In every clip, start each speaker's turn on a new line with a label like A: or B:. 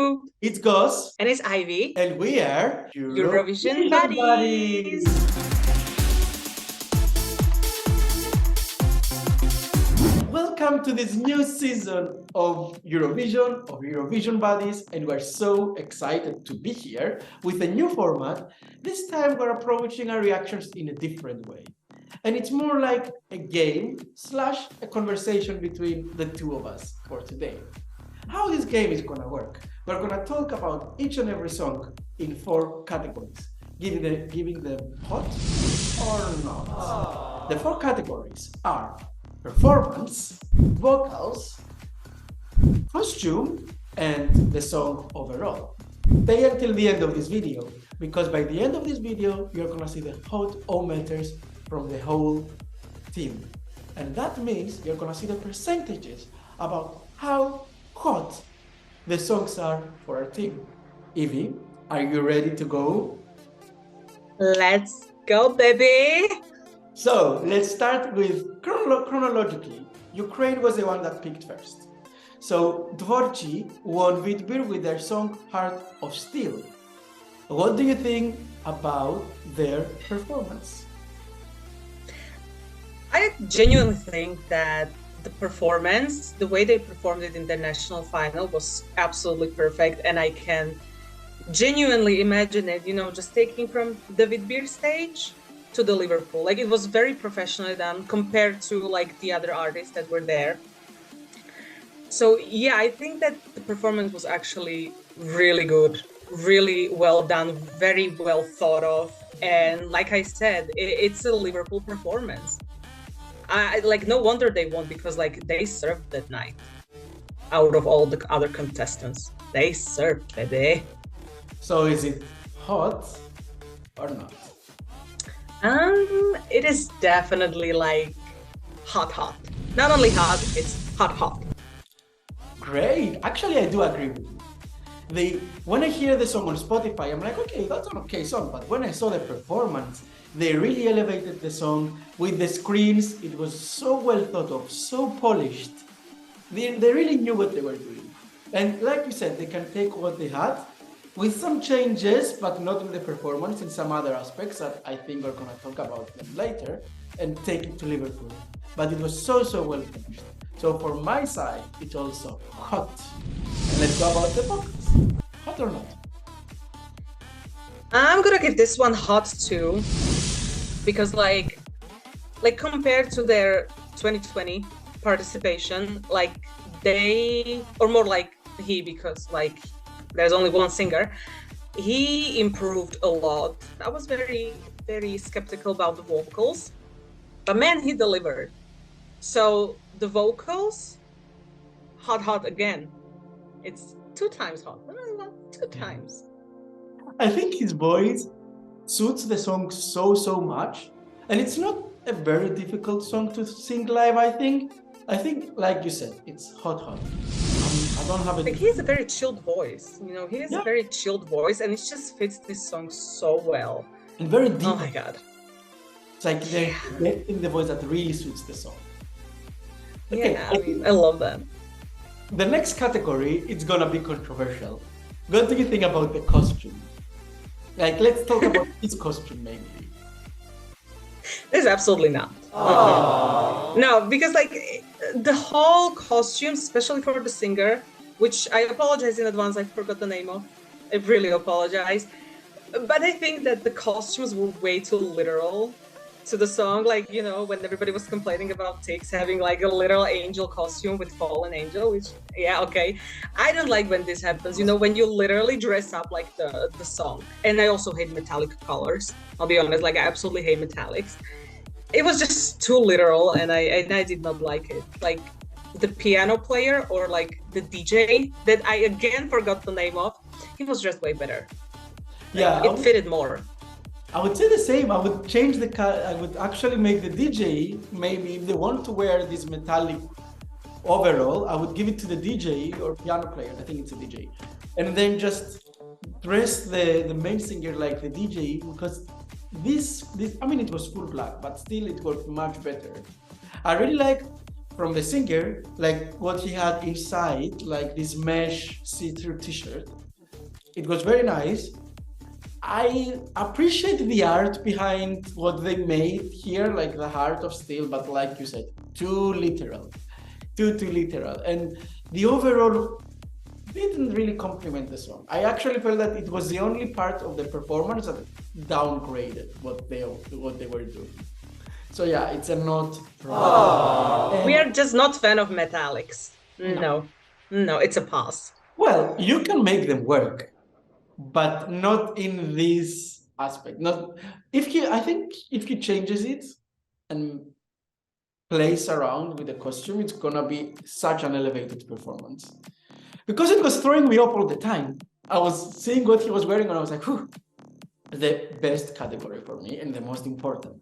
A: Lou.
B: It's Gus.
A: And it's Ivy.
B: And we are
A: Eurovision Buddies.
B: Welcome to this new season of Eurovision Buddies, and we're so excited to be here with a new format. This time we're approaching our reactions in a different way. And it's more like a game / a conversation between the two of us for today. How this game is gonna work? We're gonna talk about each and every song in 4 categories, giving them hot or not. The 4 categories are performance, vocals, costume, and the song overall. Stay until the end of this video, because by the end of this video, you're gonna see the hot-o-meters from the whole team. And that means you're gonna see the percentages about how hot the songs are for our team. Evie, are you ready to go?
A: Let's go, baby!
B: So let's start with chronologically. Ukraine was the one that picked first. So Dvorchi won Vidbir with their song Heart of Steel. What do you think about their performance?
A: I genuinely think that the performance, the way they performed it in the national final was absolutely perfect, and I can genuinely imagine it, just taking from the Vidbir stage to the Liverpool. Like, it was very professionally done compared to like the other artists that were there. So yeah, I think that the performance was actually really good, really well done, very well thought of, and like I said, it's a Liverpool performance. No wonder they won, because like they served that night out of all the other contestants. They served, baby.
B: So is it hot or not?
A: It is definitely like hot. Not only hot, it's hot.
B: Great. Actually, I do agree with you. When I hear the song on Spotify, I'm like, okay, that's an okay song. But when I saw the performance, they really elevated the song with the screens. It was so well thought of, so polished. They really knew what they were doing. And like you said, they can take what they had with some changes, but not in the performance, in some other aspects that I think we're going to talk about them later, and take it to Liverpool. But it was so well finished. So for my side, it's also hot. And let's go about the vocals. Hot or not?
A: I'm gonna give this one hot too, because like compared to their 2020 participation, like they, or more like he, because like there's only one singer, he improved a lot. I was very skeptical about the vocals, but man, he delivered. So the vocals, hot again. It's 2 times hot. No, 2 times.
B: I think his voice suits the song so much, and it's not a very difficult song to sing live. I think, like you said, it's hot. I don't have
A: Like, he has a very chilled voice. He has a very chilled voice, and it just fits this song so well.
B: And very deep.
A: Oh my god!
B: It's like they're in the voice that really suits the song. Okay,
A: yeah, I love that.
B: The next category, it's gonna be controversial. What do you think about the costume? Like, let's talk about his costume mainly.
A: There's absolutely not. No, because like the whole costume, especially for the singer, which I apologize in advance, I forgot the name of. I really apologize. But I think that the costumes were way too literal to the song. Like, when everybody was complaining about Tix having like a literal angel costume with fallen angel, which, yeah, okay. I don't like when this happens, when you literally dress up like the song. And I also hate metallic colors. I'll be honest, like I absolutely hate metallics. It was just too literal, and I did not like it. Like the piano player, or like the DJ that I again forgot the name of, he was dressed way better.
B: Yeah,
A: it fitted more.
B: I would say the same. I would change I would actually make the DJ, maybe if they want to wear this metallic overall, I would give it to the DJ or piano player. I think it's a DJ. And then just dress the main singer like the DJ, because this, I mean, it was full black, but still it worked much better. I really like from the singer, like what he had inside, like this mesh see-through t-shirt. It was very nice. I appreciate the art behind what they made here, like the heart of steel, but like you said, too literal. Too literal. And the overall didn't really complement the song. I actually felt that it was the only part of the performance that downgraded what they were doing. So yeah, it's a not.
A: We are just not fan of metallics. No, it's a pass.
B: Well, you can make them work, but not in this aspect. Not I think if he changes it and plays around with the costume, it's gonna be such an elevated performance. Because it was throwing me off all the time. I was seeing what he was wearing and I was like, whew, the best category for me and the most important.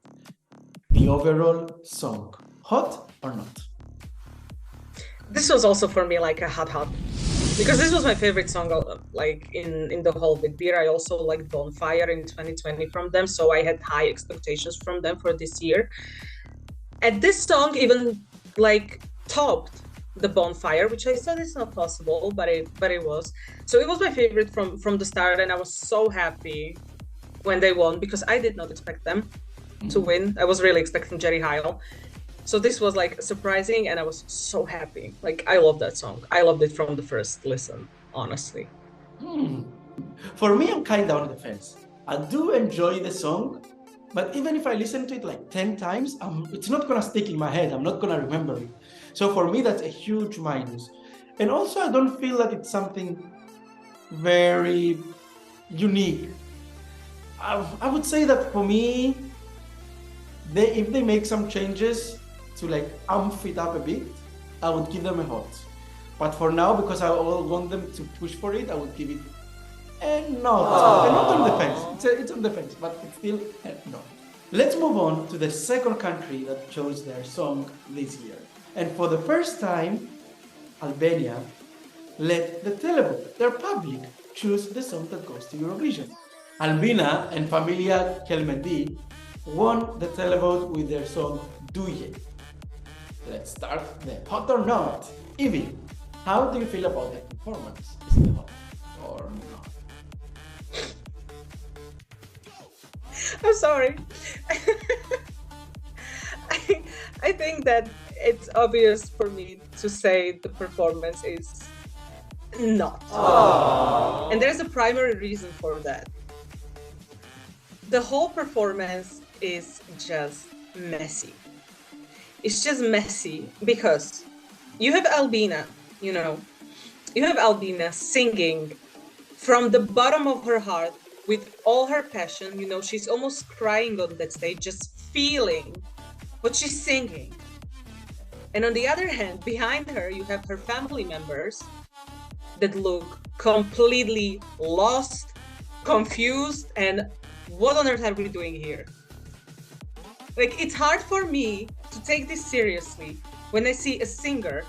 B: The overall song, hot or not?
A: This was also for me like a hot, because this was my favorite song, like in the whole big beer. I also liked Bonfire in 2020 from them, so I had high expectations from them for this year. And this song even like topped the Bonfire, which I said it's not possible, but it was. So it was my favorite from the start, and I was so happy when they won because I did not expect them to win. I was really expecting Jerry Heil. So this was like surprising, and I was so happy. Like, I love that song. I loved it from the first listen, honestly.
B: For me, I'm kind of on the fence. I do enjoy the song, but even if I listen to it like 10 times, it's not gonna stick in my head. I'm not gonna remember it. So for me, that's a huge minus. And also, I don't feel that it's something very unique. I would say that for me, if they make some changes to like amp it up a bit, I would give them a hot. But for now, because I want them to push for it, I would give it a not. A not on the fence. It's on the fence, but it's still a not. Let's move on to the second country that chose their song this year. And for the first time, Albania let the televote, their public, choose the song that goes to Eurovision. Albina and Familia Kelmendi won the televote with their song Duye. Let's start the hot or not. Evie, how do you feel about the performance? Is it hot or not?
A: I'm sorry. I think that it's obvious for me to say the performance is not. Aww. And there's a primary reason for that. The whole performance is just messy. It's just messy because you have Albina, singing from the bottom of her heart with all her passion. She's almost crying on that stage, just feeling what she's singing. And on the other hand, behind her, you have her family members that look completely lost, confused, and what on earth are we doing here? Like, it's hard for me to take this seriously when I see a singer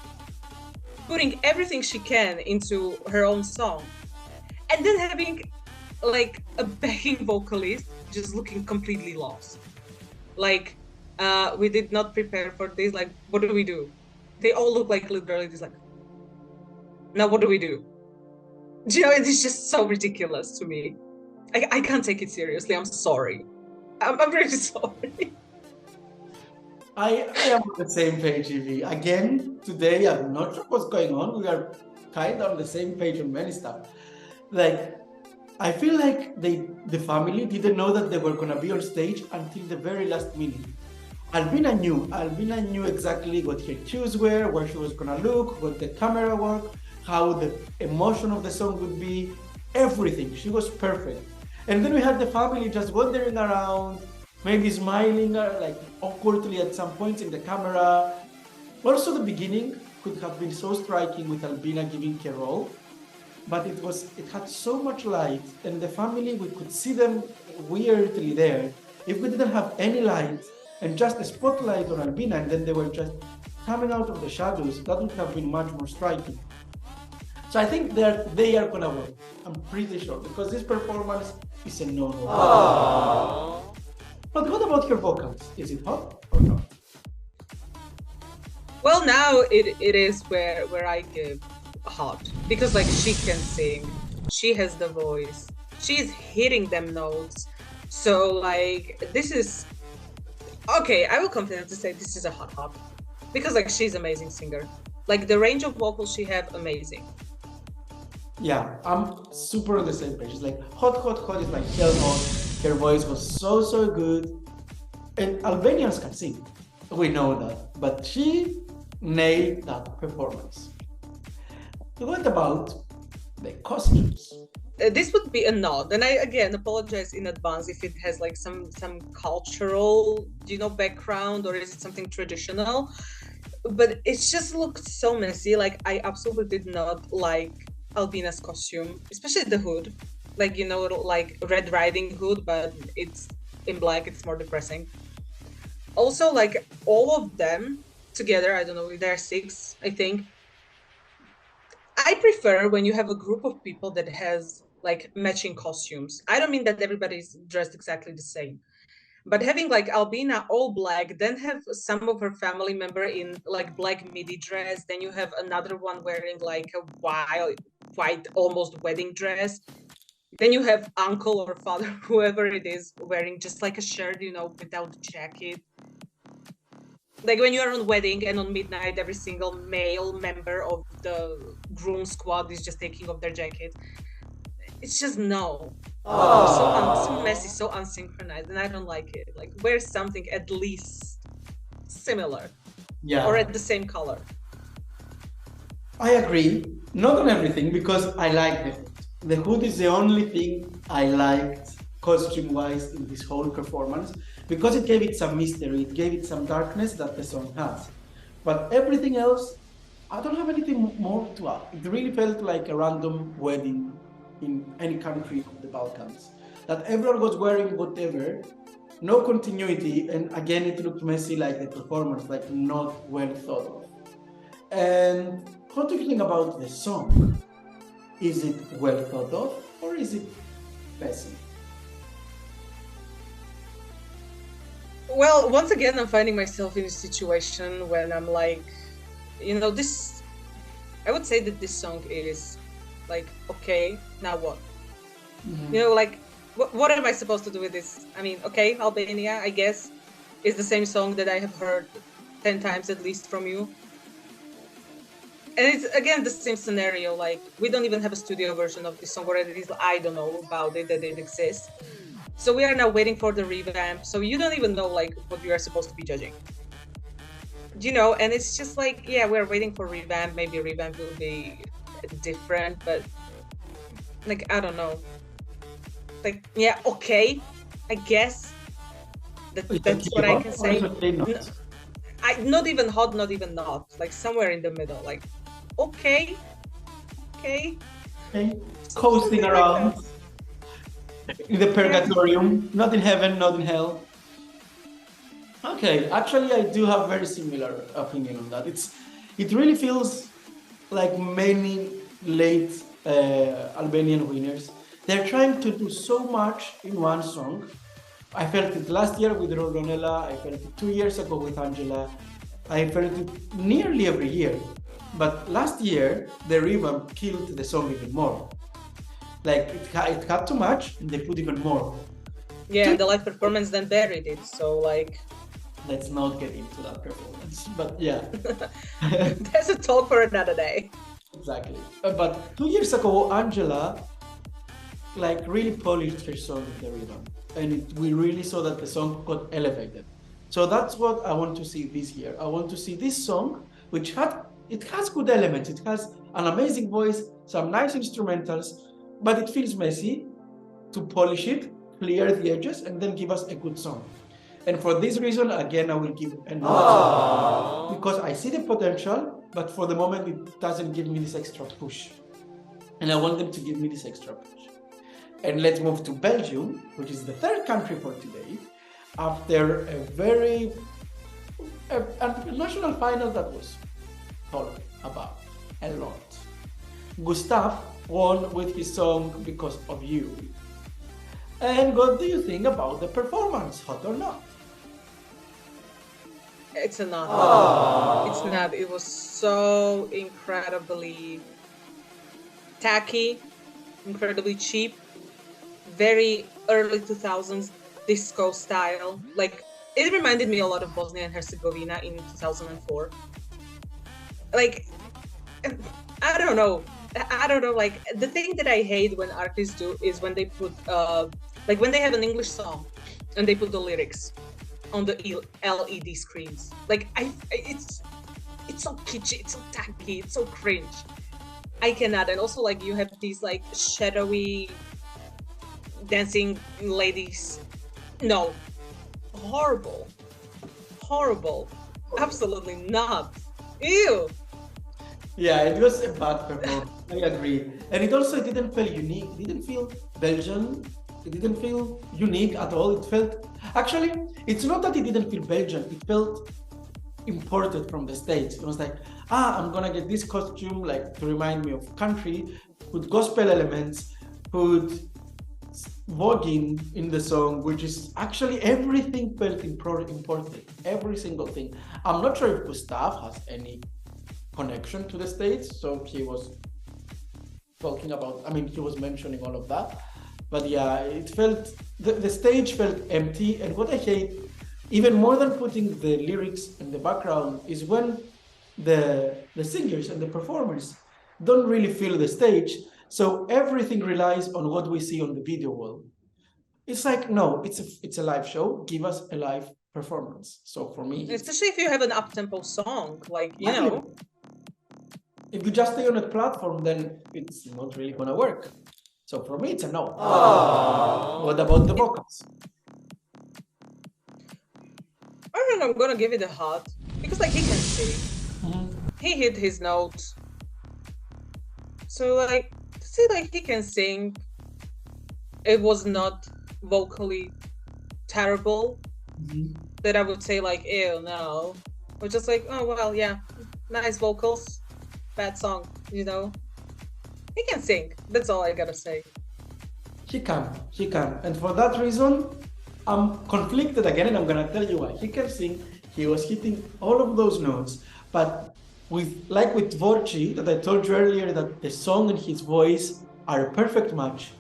A: putting everything she can into her own song and then having like a backing vocalist just looking completely lost. Like, we did not prepare for this. Like, what do we do? They all look like literally just like, now what do we do? It's just so ridiculous to me. I can't take it seriously. I'm sorry. I'm really sorry.
B: I am on the same page, Evie. Again, today, I'm not sure what's going on. We are kind of on the same page on many stuff. Like, I feel like the family didn't know that they were going to be on stage until the very last minute. Albina knew exactly what her cues were, where she was going to look, what the camera worked, how the emotion of the song would be, everything. She was perfect. And then we had the family just wandering around, maybe smiling like awkwardly at some points in the camera. Also, the beginning could have been so striking with Albina giving her role, but it had so much light, and the family, we could see them weirdly there. If we didn't have any light and just a spotlight on Albina, and then they were just coming out of the shadows, that would have been much more striking. So I think they are gonna win. I'm pretty sure, because this performance is a no-no. But what about her vocals? Is it hot or not?
A: Well, now it is where I give hot because like she can sing, she has the voice, she's hitting them notes. So like this is okay. I will confidently say this is a hot because like she's amazing singer. Like the range of vocals she have, amazing.
B: Yeah, I'm super on the same page. It's like hot is like hell hot. Her voice was so good. And Albanians can sing. We know that. But she nailed that performance. What about the costumes?
A: This would be a nod, and I again apologize in advance if it has like some cultural, background, or is it something traditional. But it just looked so messy. Like I absolutely did not like Albina's costume, especially the hood. Like like Red Riding Hood, but it's in black. It's more depressing. Also, like all of them together, I don't know, there are 6, I think. I prefer when you have a group of people that has like matching costumes. I don't mean that everybody's dressed exactly the same, but having like Albina all black, then have some of her family member in like black midi dress, then you have another one wearing like a white almost wedding dress, then you have uncle or father, whoever it is, wearing just like a shirt, without the jacket. Like when you're on wedding and on midnight, every single male member of the groom squad is just taking off their jacket. It's just no. So messy, so unsynchronized, and I don't like it. Like wear something at least similar, or at the same color.
B: I agree. Not on everything because I like the hood. The hood is the only thing I liked costume-wise in this whole performance because it gave it some mystery, it gave it some darkness that the song has. But everything else, I don't have anything more to add. It really felt like a random wedding in any country of the Balkans. That everyone was wearing whatever, no continuity, and again it looked messy like the performance, like not well thought of. And what do you think about the song? Is it well thought of or is it messy?
A: Well, once again, I'm finding myself in a situation when I'm like, this, I would say that this song is like, okay, now what?
B: Mm-hmm.
A: Like, what am I supposed to do with this? I mean, okay, Albania, I guess, is the same song that I have heard 10 times at least from you. And it's, again, the same scenario. Like, we don't even have a studio version of this song, or at least I don't know about it, that it exists. So we are now waiting for the revamp. So you don't even know, like, what you are supposed to be judging. And it's just like, yeah, we're waiting for revamp. Maybe revamp will be different, but, like, I don't know. Like, yeah, okay, I guess. That's what I can say. Not even hot, not even not. Like, somewhere in the middle. Like, okay.
B: Coasting around in the purgatorium, not in heaven, not in hell. Okay, actually, I do have very similar opinion on that. It really feels like many late Albanian winners. They're trying to do so much in one song. I felt it last year with Ronella. I felt it 2 years ago with Angela. I felt it nearly every year. But last year, the revamp killed the song even more. Like, it had too much, and they put even more.
A: Yeah, and the live performance then buried it, so like...
B: Let's not get into that performance, but yeah.
A: There's a talk for another day.
B: Exactly. But 2 years ago, Angela, like, really polished her song with the revamp. And we really saw that the song got elevated. So that's what I want to see this year. I want to see this song, which has good elements. It has an amazing voice, some nice instrumentals, but it feels messy, to polish it, clear the edges, and then give us a good song. And for this reason, again, I will give another song, because I see the potential, but for the moment, it doesn't give me this extra push. And I want them to give me this extra push. And let's move to Belgium, which is the third country for today, after a national final that was talked about a lot. Gustav won with his song Because of You. And what do you think about the performance, hot or not?
A: It's not. It's not. It was so incredibly tacky, incredibly cheap, very early 2000s disco style. Like, it reminded me a lot of Bosnia and Herzegovina in 2004. Like, I don't know. Like, the thing that I hate when artists do is when they put, like, when they have an English song and they put the lyrics on the LED screens. Like, it's so kitschy, it's so tacky, it's so cringe. I cannot. And also, like, you have these like shadowy dancing ladies. No, horrible, absolutely not. Ew.
B: Yeah, it was a bad performance. I agree. And it also didn't feel unique. It didn't feel Belgian. It didn't feel unique at all. It felt, actually, it's not that it didn't feel Belgian. It felt imported from the States. It was like, I'm gonna get this costume like to remind me of country, put gospel elements, put voguing in the song, which is actually everything felt imported. Every single thing. I'm not sure if Gustav has any connection to the States, so he was talking about, I mean, he was mentioning all of that. But yeah, it felt, the stage felt empty. And what I hate, even more than putting the lyrics in the background, is when the singers and the performers don't really feel the stage. So everything relies on what we see on the video wall. It's like, no, it's a live show. Give us a live performance. So for me,
A: especially if you have an up-tempo song, like, you know.
B: If you just stay on a platform, then it's not really gonna work. So for me, it's a no. What about the vocals?
A: I think I'm gonna give it a hot because, like, he can sing. He hit his notes. So, like, to see like he can sing, it was not vocally terrible. That I would say like, ew, no. But just like, oh well, yeah, nice vocals, bad song, you know. He can sing. That's all I gotta say.
B: He can. And for that reason, I'm conflicted again, and I'm gonna tell you why. He can sing, he was hitting all of those notes, but with Dvorchi, that I told you earlier, that the song and his voice are a perfect match.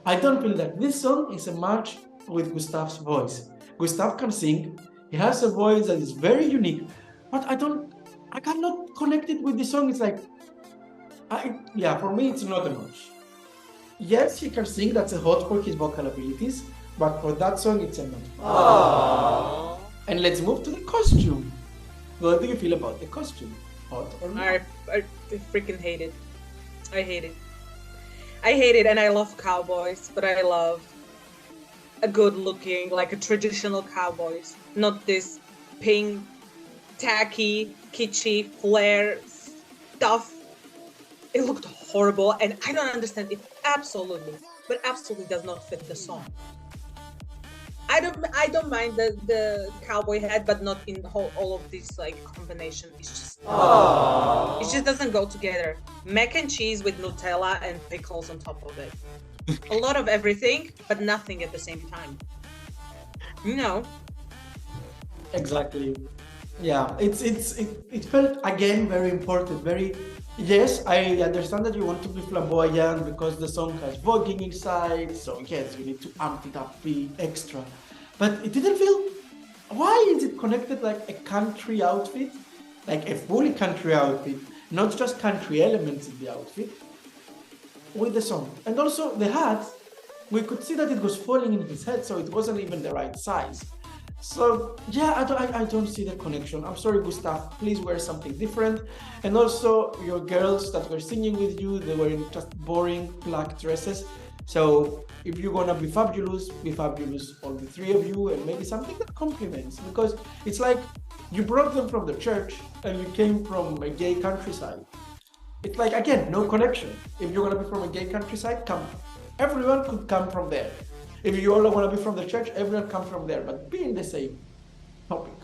B: I don't feel that this song is a match with Gustav's voice. Gustav can sing, he has a voice that is very unique, but I cannot connect it with the song. It's like, for me, it's not a match. Yes, he can sing, that's a hot for his vocal abilities, but for that song, it's a no. And let's move to the costume. What do you feel about the costume? Hot or not?
A: I freaking hate it. I hate it, and I love cowboys, but I love a good-looking, like a traditional cowboys, not this pink, tacky, kitschy, flare stuff. It looked horrible, and I don't understand. It absolutely does not fit the song. I don't mind the cowboy hat, but not in all of this like combination. It just doesn't go together. Mac and cheese with Nutella and pickles on top of it. A lot of everything, but nothing at the same time. No.
B: Exactly. Yeah, it felt again very important. Yes, I understand that you want to be flamboyant because the song has voguing inside. So yes, you need to amp it up, be extra. But it didn't feel. Why is it connected like a country outfit, like a fully country outfit, not just country elements in the outfit, with the song? And also the hat, we could see that it was falling in his head, so it wasn't even the right size. So yeah, I don't see the connection. I'm sorry, Gustav. Please wear something different. And also, your girls that were singing with you, they were in just boring black dresses. So if you're gonna be fabulous, all the three of you, and maybe something that complements. Because it's like you brought them from the church and you came from a gay countryside. It's like, again, no connection. If you're gonna be from a gay countryside, come. Everyone could come from there. If you all want to be from the church, everyone comes from there, but be in the same topic.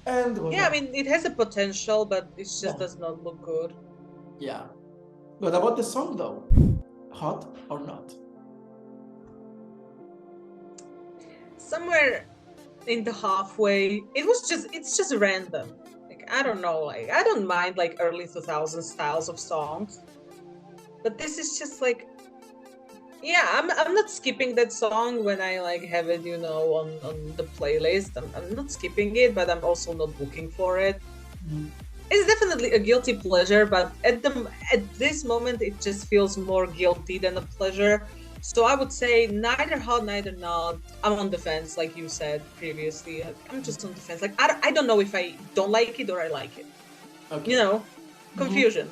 B: And
A: yeah, I mean, it has a potential, but it just does not look good.
B: Yeah. What about the song though? Hot or not?
A: Somewhere in the halfway. It's just random. Like, I don't know, like, I don't mind like early 2000 styles of songs, but this is just like, yeah, I'm not skipping that song when I like have it, on the playlist. I'm not skipping it, but I'm also not looking for it. It's definitely a guilty pleasure, but at this moment it just feels more guilty than a pleasure. So I would say neither hot, neither not. I'm on the fence, like you said previously. I'm just on the fence. Like, I don't know if I don't like it or I like it.
B: Okay.
A: Confusion.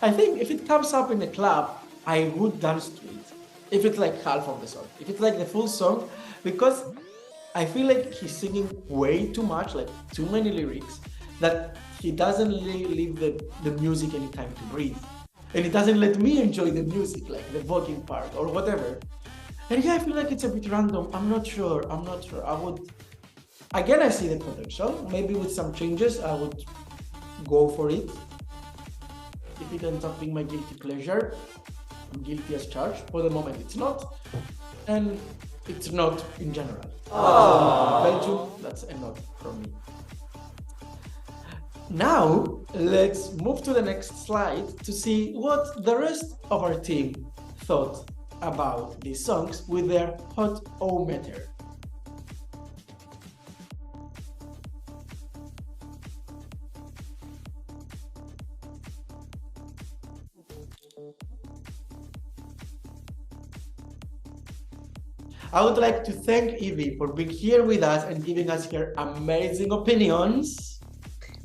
B: I think if it comes up in the club, I would dance to it. If it's like half of the song. If it's like the full song, because I feel like he's singing way too much, like too many lyrics, that he doesn't really leave the music any time to breathe. And it doesn't let me enjoy the music, like the vocal part or whatever. And yeah, I feel like it's a bit random. I'm not sure. I would, again, I see the potential. Maybe with some changes, I would go for it. If it ends up being my guilty pleasure, I'm guilty as charged. For the moment, it's not. And it's not in general. Belgium, that's a not from me. Now, let's move to the next slide to see what the rest of our team thought about these songs with their hot-o-meter. I would like to thank Evie for being here with us and giving us her amazing opinions.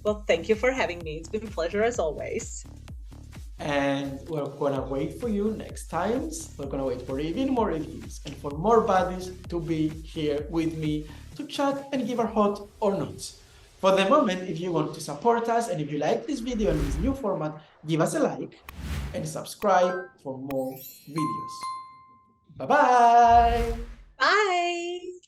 A: Well, thank you for having me. It's been a pleasure as always.
B: And we're gonna wait for you next times. We're gonna wait for even more reviews and for more buddies to be here with me to chat and give our hot or not. For the moment, if you want to support us and if you like this video and this new format, give us a like and subscribe for more videos. Bye-bye!
A: Bye!